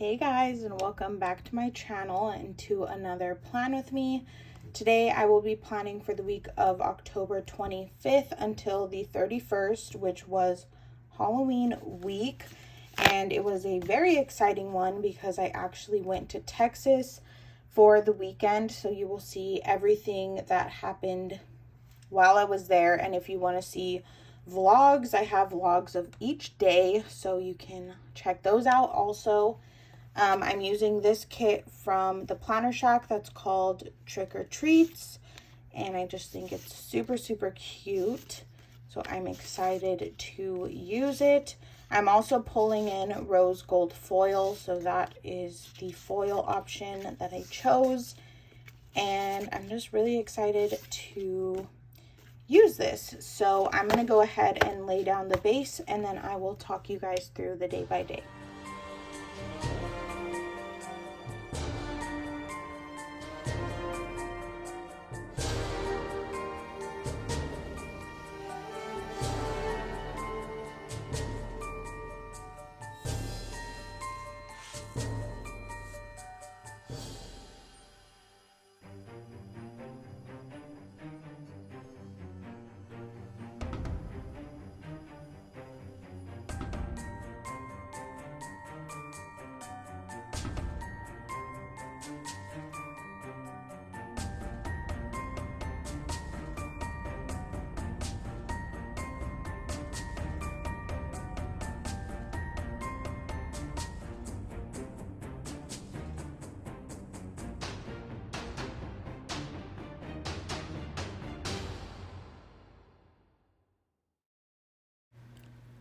Hey guys, and welcome back to my channel and to another plan with me. Today I will be planning for the week of October 25th until the 31st, which was Halloween week. And it was a very exciting one because I actually went to Texas for the weekend. So you will see everything that happened while I was there. And if you want to see vlogs, I have vlogs of each day, so you can check those out also. I'm using this kit from the Planner Shack that's called Trick or Treats, and I just think it's super cute, so I'm excited to use it. I'm also pulling in rose gold foil, so that is the foil option that I chose, and I'm just really excited to use this. So I'm going to go ahead and lay down the base, and then I will talk you guys through the day by day.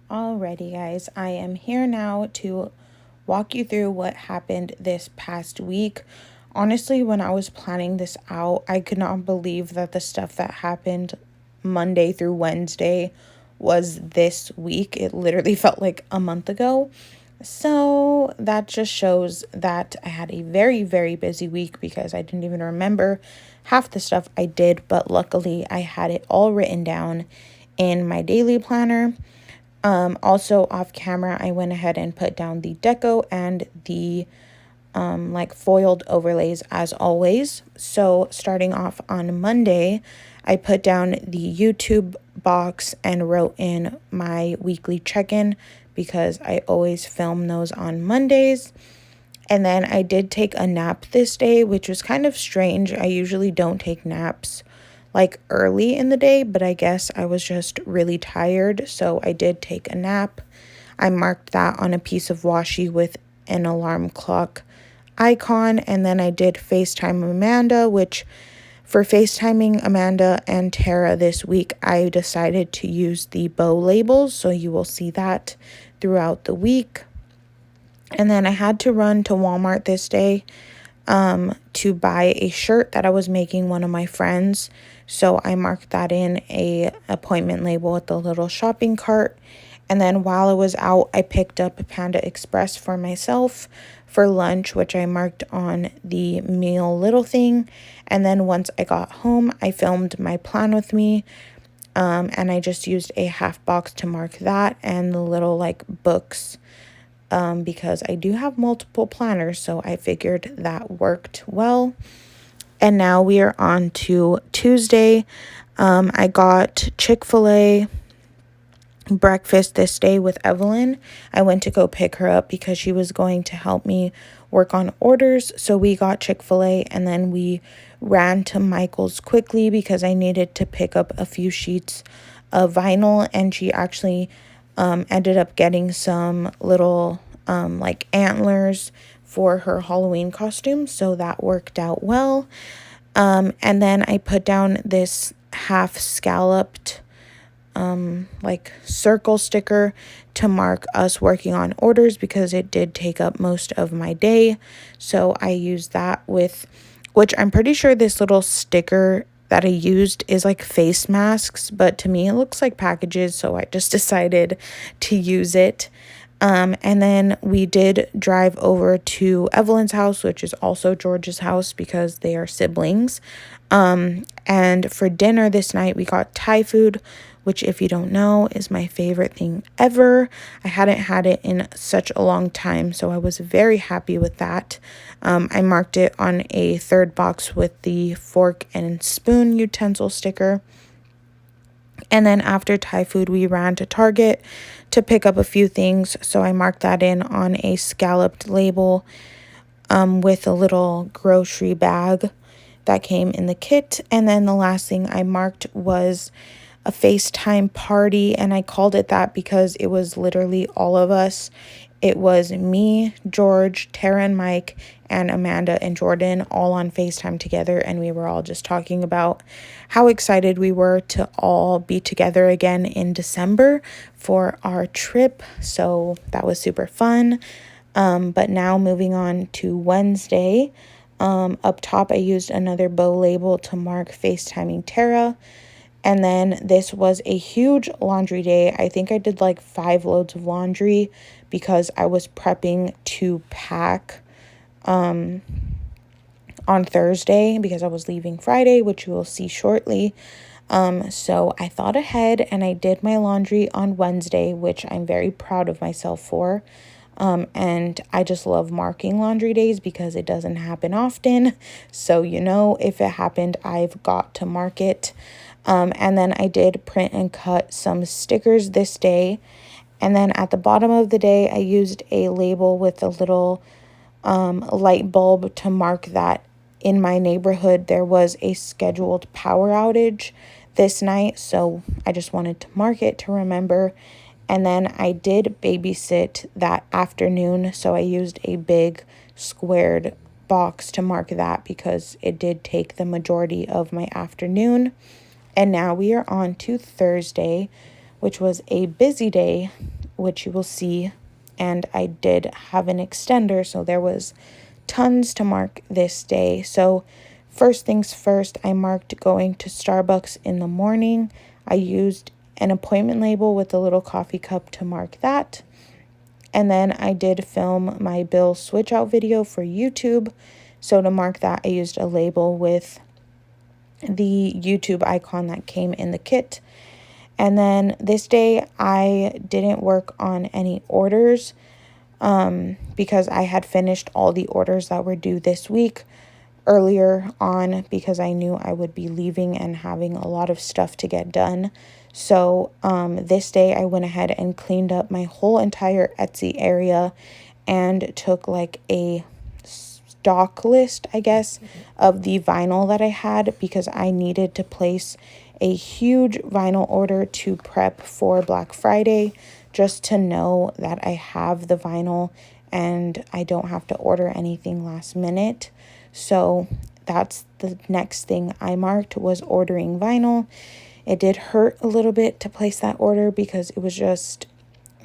Alrighty guys, I am here now to walk you through what happened this past week. Honestly, when I was planning this out, I could not believe that the stuff that happened Monday through Wednesday was this week. It literally felt like a month ago. So that just shows that I had a very busy week because I didn't even remember half the stuff I did, but luckily I had it all written down in my daily planner. Also off camera, I went ahead and put down the deco and the like foiled overlays as always. So starting off on Monday, I put down the YouTube box and wrote in my weekly check-in because I always film those on Mondays. And then I did take a nap this day, which was kind of strange. I usually don't take naps like early in the day, but I guess I was just really tired, so I did take a nap. I marked that on a piece of washi with an alarm clock icon, and then I did FaceTime Amanda, which for FaceTiming Amanda and Tara this week, I decided to use the bow labels, so you will see that throughout the week. And then I had to run to Walmart this day to buy a shirt that I was making one of my friends. So I marked that in a appointment label with the little shopping cart. And then while I was out, I picked up a Panda Express for myself for lunch, which I marked on the meal little thing. And then once I got home, I filmed my plan with me. And I just used a half box to mark that and the little like books. Because I do have multiple planners, so I figured that worked well. And now we are on to Tuesday. I got Chick-fil-A breakfast this day with Evelyn. I went to go pick her up because she was going to help me work on orders. So we got Chick-fil-A, and then we ran to Michael's quickly because I needed to pick up a few sheets of vinyl, and she actually ended up getting some little like antlers for her Halloween costume, so that worked out well. And then I put down this half scalloped like circle sticker to mark us working on orders because it did take up most of my day. So I used that with, which I'm pretty sure this little sticker that I used is like face masks, but to me it looks like packages, so I just decided to use it. And then we did drive over to Evelyn's house, which is also George's house because they are siblings. And for dinner this night, we got Thai food, which, if you don't know, is my favorite thing ever. I hadn't had it in such a long time, so I was very happy with that. I marked it on a third box with the fork and spoon utensil sticker. And then after Thai food, we ran to Target to pick up a few things. So I marked that in on a scalloped label with a little grocery bag that came in the kit. And then the last thing I marked was a FaceTime party. And I called it that because it was literally all of us. It was me, George, Tara and Mike, and Amanda and Jordan all on FaceTime together. And we were all just talking about how excited we were to all be together again in December for our trip. So that was super fun. But now moving on to Wednesday, up top I used another bow label to mark FaceTiming Tara. And then this was a huge laundry day. I think I did like 5 loads of laundry because I was prepping to pack on Thursday because I was leaving Friday, which you will see shortly. So I thought ahead and I did my laundry on Wednesday, which I'm very proud of myself for. And I just love marking laundry days because it doesn't happen often. So, if it happened, I've got to mark it. And then I did print and cut some stickers this day. And then at the bottom of the day, I used a label with a little light bulb to mark that in my neighborhood there was a scheduled power outage this night. So I just wanted to mark it to remember. And then I did babysit that afternoon. So I used a big squared box to mark that because it did take the majority of my afternoon. And now we are on to Thursday, which was a busy day, which you will see. And I did have an extender, so there was tons to mark this day. So first things first, I marked going to Starbucks in the morning. I used an appointment label with a little coffee cup to mark that. And then I did film my bill switch out video for YouTube. So to mark that, I used a label with the YouTube icon that came in the kit. And then this day I didn't work on any orders because I had finished all the orders that were due this week earlier on because I knew I would be leaving and having a lot of stuff to get done. So this day I went ahead and cleaned up my whole entire Etsy area and took like a stock list, I guess, of the vinyl that I had because I needed to place a huge vinyl order to prep for Black Friday just to know that I have the vinyl and I don't have to order anything last minute. So that's the next thing I marked was ordering vinyl. It did hurt a little bit to place that order because it was just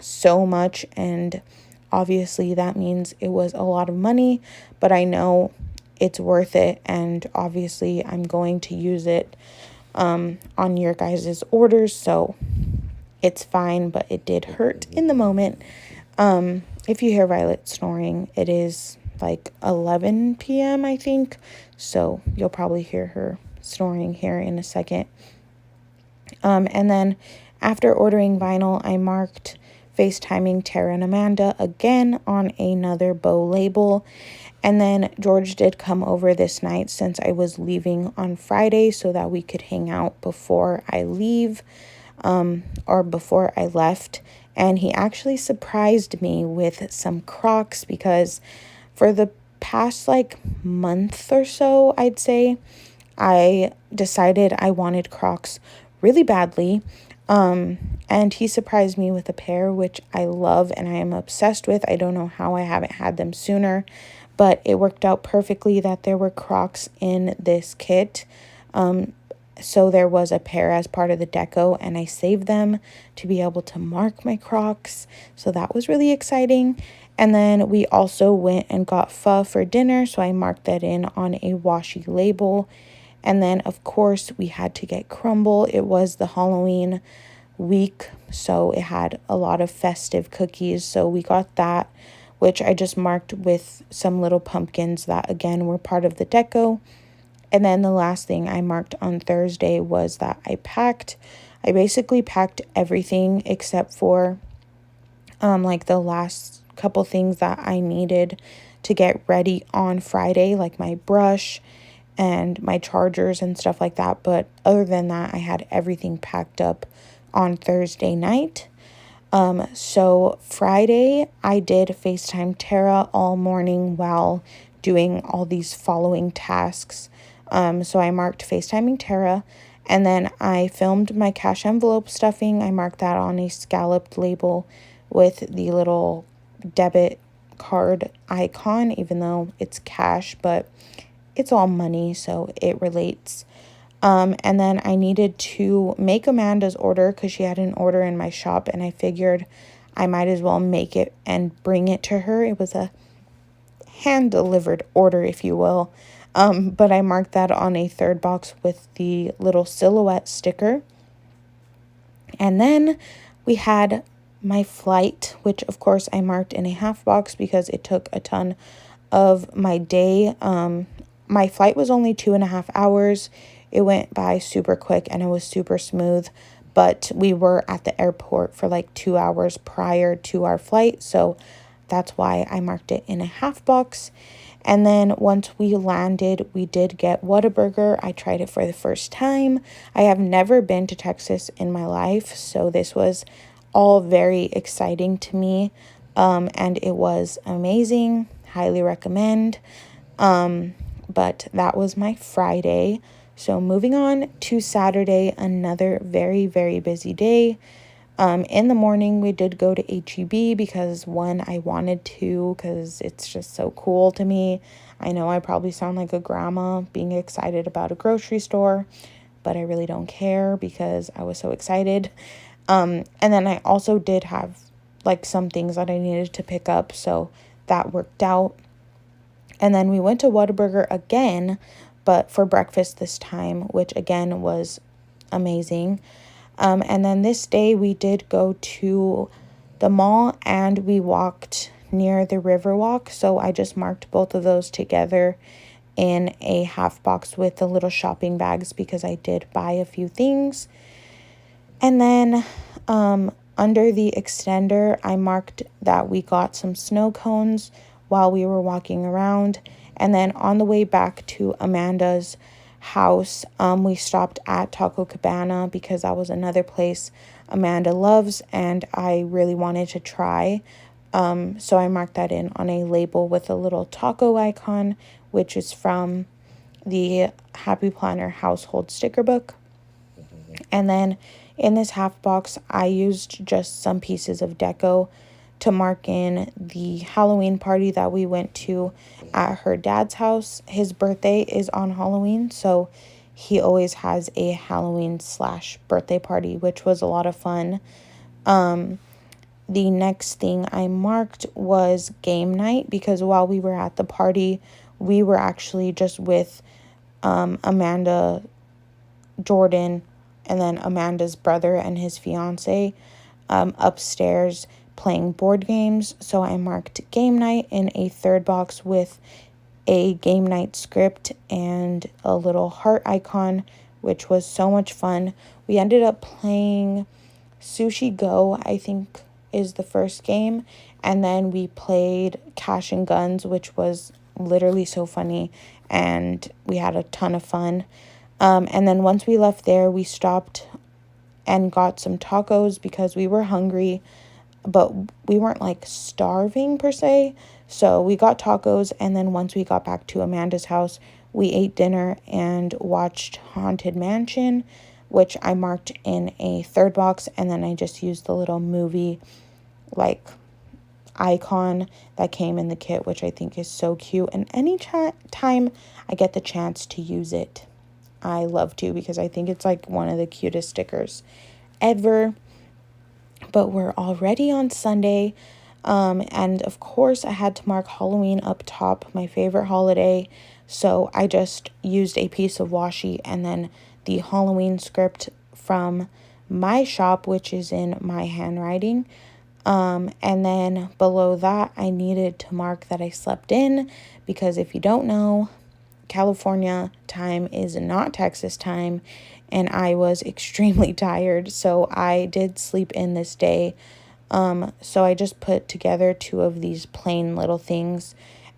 so much, and obviously that means it was a lot of money, but I know it's worth it, and obviously I'm going to use it on your guys' orders, so it's fine, but it did hurt in the moment. If you hear Violet snoring, it is like 11 p.m. I think, so you'll probably hear her snoring here in a second. And then after ordering vinyl, I marked FaceTiming Tara and Amanda again on another bow label. And then George did come over this night since I was leaving on Friday so that we could hang out before I leave, or before I left. And he actually surprised me with some Crocs because for the past like month or so, I'd say, I decided I wanted Crocs really badly. And he surprised me with a pair, which I love and I am obsessed with. I don't know how I haven't had them sooner, but it worked out perfectly that there were Crocs in this kit. So there was a pair as part of the deco, and I saved them to be able to mark my Crocs. So that was really exciting. And then we also went and got pho for dinner, so I marked that in on a washi label. And then, of course, we had to get crumble. It was the Halloween week, so it had a lot of festive cookies. So we got that, which I just marked with some little pumpkins that, again, were part of the deco. And then the last thing I marked on Thursday was that I I basically packed everything except for like the last couple things that I needed to get ready on Friday, like my brush and my chargers and stuff like that. But other than that, I had everything packed up on Thursday night. So Friday, I did FaceTime Tara all morning while doing all these following tasks. So I marked FaceTiming Tara, and then I filmed my cash envelope stuffing. I marked that on a scalloped label with the little debit card icon, even though it's cash, but it's all money, so it relates. And then I needed to make Amanda's order because she had an order in my shop, and I figured I might as well make it and bring it to her. It was a hand-delivered order, if you will. But I marked that on a third box with the little silhouette sticker. And then we had my flight, which of course I marked in a half box because it took a ton of my day. My flight was only 2.5 hours. It went by super quick and it was super smooth, but we were at the airport for like 2 hours prior to our flight, so that's why I marked it in a half box. And then once we landed, we did get Whataburger. I tried it for the first time. I have never been to Texas in my life, so this was all very exciting to me, and it was amazing. Highly recommend. But that was my Friday. So moving on to Saturday, another very, very busy day. In the morning, we did go to H-E-B because one, I wanted to because it's just so cool to me. I know I probably sound like a grandma being excited about a grocery store, but I really don't care because I was so excited. And then I also did have like some things that I needed to pick up, so that worked out. And then we went to Whataburger again, but for breakfast this time, which again was amazing. And then this day we did go to the mall and we walked near the Riverwalk. So I just marked both of those together in a half box with the little shopping bags because I did buy a few things. And then under the extender, I marked that we got some snow cones while we were walking around. And then on the way back to Amanda's house, we stopped at Taco Cabana because that was another place Amanda loves and I really wanted to try. So I marked that in on a label with a little taco icon, which is from the Happy Planner household sticker book. And then in this half box, I used just some pieces of deco to mark in the Halloween party that we went to at her dad's house. His birthday is on Halloween, so he always has a Halloween/birthday party, which was a lot of fun. The next thing I marked was game night because while we were at the party, we were actually just with Amanda, Jordan, and then Amanda's brother and his fiance upstairs playing board games. So I marked game night in a third box with a game night script and a little heart icon, which was so much fun. We ended up playing Sushi Go, I think is the first game, and then we played Cash and Guns, which was literally so funny, and we had a ton of fun. And then once we left there, we stopped and got some tacos because we were hungry, but we weren't like starving per se. So we got tacos, and then once we got back to Amanda's house, we ate dinner and watched Haunted Mansion, which I marked in a third box, and then I just used the little movie like icon that came in the kit, which I think is so cute, and any time I get the chance to use it, I love to because I think it's like one of the cutest stickers ever. But we're already on Sunday, and of course I had to mark Halloween up top, my favorite holiday, so I just used a piece of washi and then the Halloween script from my shop, which is in my handwriting. And then below that, I needed to mark that I slept in because if you don't know, California time is not Texas time, and I was extremely tired, so I did sleep in this day. So I just put together two of these plain little things,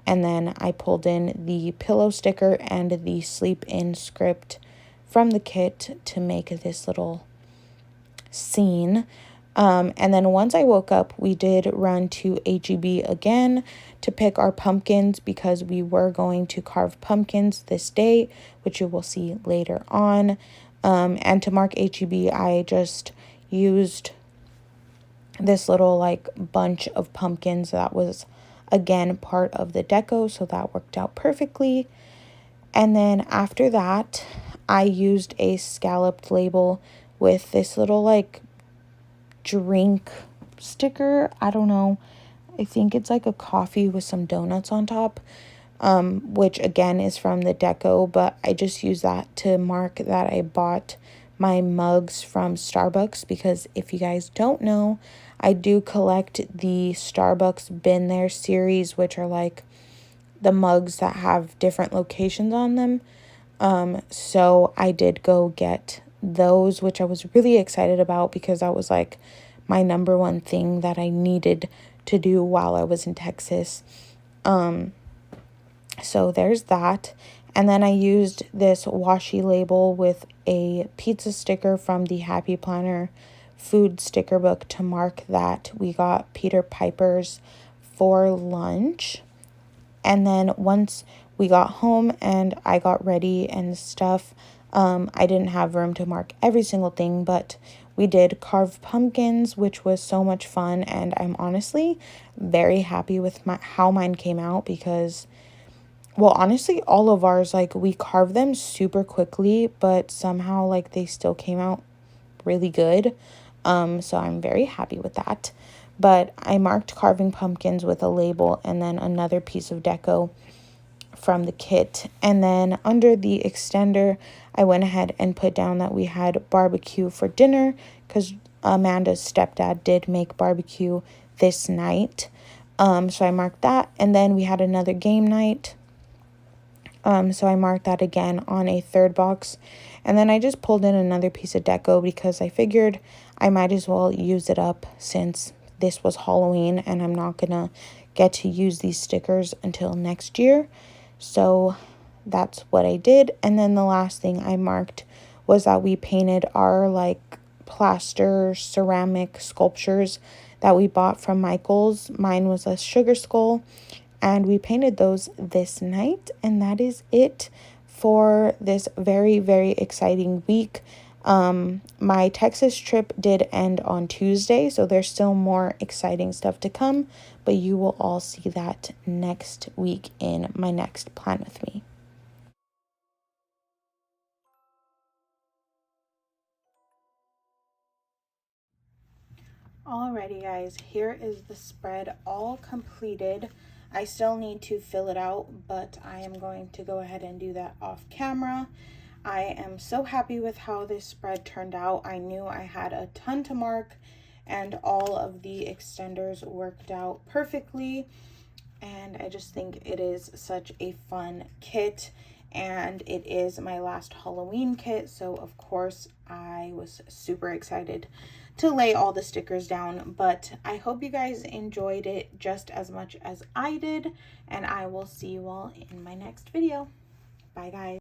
and then I pulled in the pillow sticker and the sleep in script from the kit to make this little scene. And then once I woke up, we did run to HEB again to pick our pumpkins because we were going to carve pumpkins this day, which you will see later on. And to mark HEB, I just used this little like bunch of pumpkins that was again part of the deco, so that worked out perfectly. And then after that, I used a scalloped label with this little like drink sticker. I don't know. I think it's like a coffee with some donuts on top, which again is from the deco, but I just use that to mark that I bought my mugs from Starbucks, because if you guys don't know, I do collect the Starbucks Been There series, which are like the mugs that have different locations on them. So I did go get those, which I was really excited about because that was like my number one thing that I needed to do while I was in Texas. So there's that. And then I used this washi label with a pizza sticker from the Happy Planner food sticker book to mark that we got Peter Piper's for lunch. And then once we got home and I got ready and stuff, I didn't have room to mark every single thing, but we did carve pumpkins, which was so much fun. And I'm honestly very happy with how mine came out because, well, honestly, all of ours, like, we carved them super quickly, but somehow, like, they still came out really good. So I'm very happy with that. But I marked carving pumpkins with a label and then another piece of deco from the kit. And then under the extender, I went ahead and put down that we had barbecue for dinner because Amanda's stepdad did make barbecue this night. So I marked that. And then we had another game night. So I marked that again on a third box. And then I just pulled in another piece of deco because I figured I might as well use it up since this was Halloween and I'm not gonna get to use these stickers until next year. So that's what I did. And then the last thing I marked was that we painted our like plaster ceramic sculptures that we bought from Michael's. Mine was a sugar skull, and we painted those this night. And that is it for this very, very exciting week. My Texas trip did end on Tuesday, so there's still more exciting stuff to come, but you will all see that next week in my next Plan With Me. Alrighty guys, here is the spread all completed. I still need to fill it out, but I am going to go ahead and do that off camera. I am so happy with how this spread turned out. I knew I had a ton to mark and all of the extenders worked out perfectly. And I just think it is such a fun kit, and it is my last Halloween kit, so of course I was super excited to lay all the stickers down. But I hope you guys enjoyed it just as much as I did, and I will see you all in my next video. Bye guys.